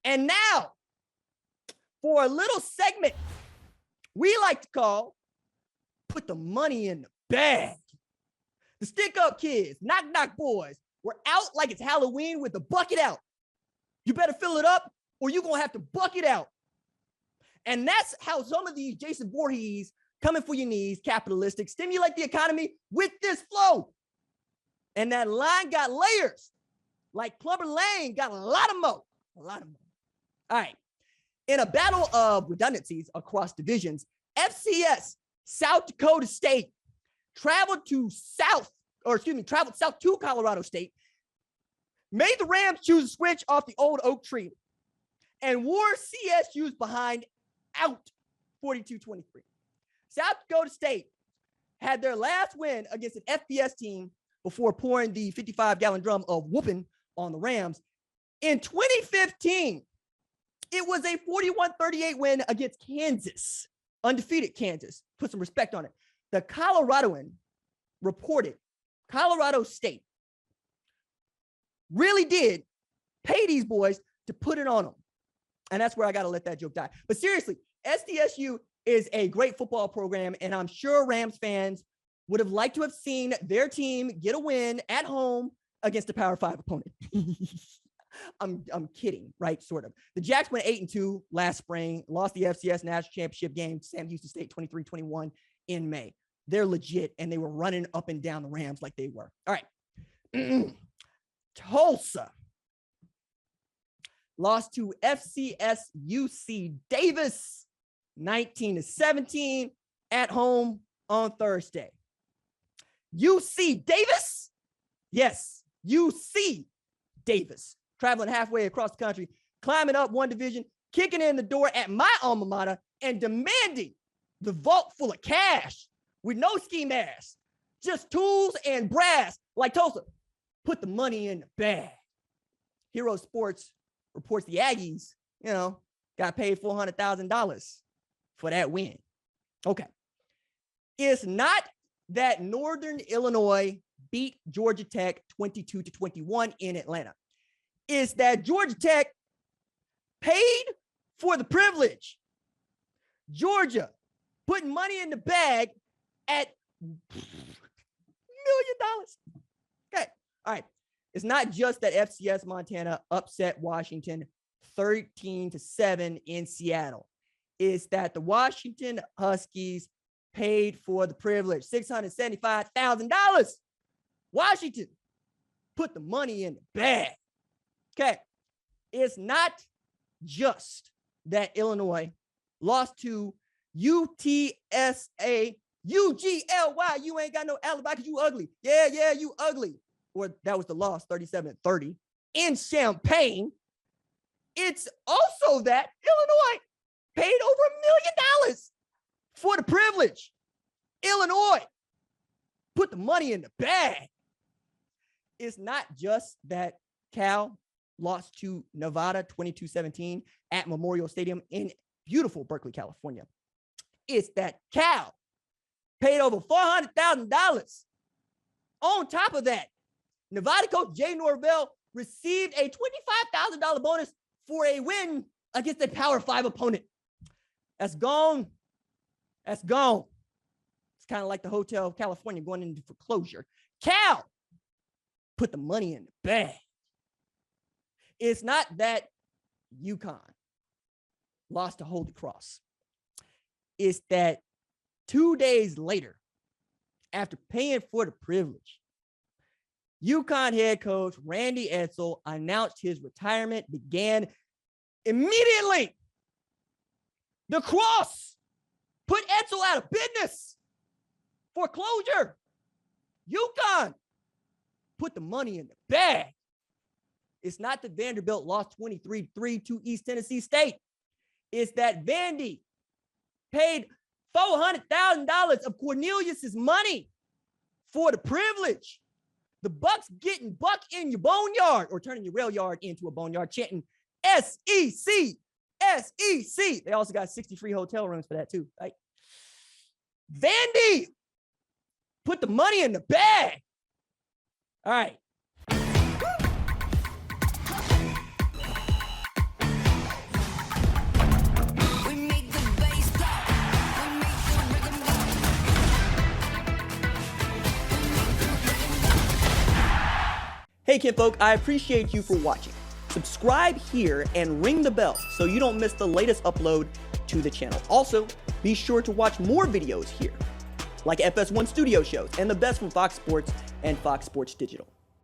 And now, for a little segment we like to call Put the Money in the Bag. The stick-up kids, knock-knock boys, were out like it's Halloween with the bucket out. You better fill it up or you're going to have to buck it out. And that's how some of these Jason Voorhees coming for your knees, capitalistic, stimulate the economy with this flow. And that line got layers. Like Clubber Lane got a lot of mo. A lot of mo. All right. In a battle of redundancies across divisions, FCS South Dakota State traveled south to Colorado State, made the Rams choose a switch off the old oak tree, and wore CSU's behind out 42-23. South Dakota State had their last win against an FBS team before pouring the 55-gallon drum of whooping on the Rams. In 2015, it was a 41-38 win against Kansas, undefeated Kansas. Put some respect on it. The Coloradoan reported Colorado State really did pay these boys to put it on them. And that's where I got to let that joke die. But seriously, SDSU is a great football program, and I'm sure Rams fans would have liked to have seen their team get a win at home against a Power 5 opponent. I'm kidding, right? Sort of. The Jacks went 8-2 last spring, lost the FCS National Championship game to Sam Houston State 23-21 in May. They're legit, and they were running up and down the Rams like they were. All right. Tulsa lost to FCS UC Davis 19-17 at home on Thursday. UC Davis? Yes, UC Davis. Traveling halfway across the country, climbing up one division, kicking in the door at my alma mater, and demanding the vault full of cash with no ski mask, just tools and brass like Tulsa. Put the money in the bag. Hero Sports reports the Aggies, got paid $400,000 for that win. Okay. It's not that Northern Illinois beat Georgia Tech 22-21 in Atlanta. It's that Georgia Tech paid for the privilege. Georgia putting money in the bag at $1 million. Okay. All right. It's not just that FCS Montana upset Washington 13-7 in Seattle. It's that the Washington Huskies paid for the privilege, $675,000. Washington put the money in the bag. Okay. It's not just that Illinois lost to UTSA, UGLY. You ain't got no alibi because you ugly. Yeah, you ugly. Or that was the loss, 37-30 in Champaign. It's also that Illinois paid over $1 million for the privilege. Illinois put the money in the bag. It's not just that Cal lost to Nevada 22-17 at Memorial Stadium in beautiful Berkeley, California. It's that Cal paid over $400,000. On top of that, Nevada coach Jay Norvell received a $25,000 bonus for a win against a Power 5 opponent. That's gone. That's gone. It's kind of like the Hotel California going into foreclosure. Cal put the money in the bag. It's not that UConn lost to Holy Cross. It's that 2 days later, after paying for the privilege, UConn head coach Randy Edsall announced his retirement began immediately. The Cross put Edsall out of business. Foreclosure. UConn put the money in the bag. It's not that Vanderbilt lost 23-3 to East Tennessee State. It's that Vandy paid $400,000 of Cornelius's money for the privilege. The Bucks getting buck in your boneyard or turning your rail yard into a boneyard, chanting SEC, SEC. They also got 60 free hotel rooms for that too, right? Vandy put the money in the bag. All right. Hey kinfolk, I appreciate you for watching. Subscribe here and ring the bell so you don't miss the latest upload to the channel. Also, be sure to watch more videos here, like FS1 Studio shows and the best from Fox Sports and Fox Sports Digital.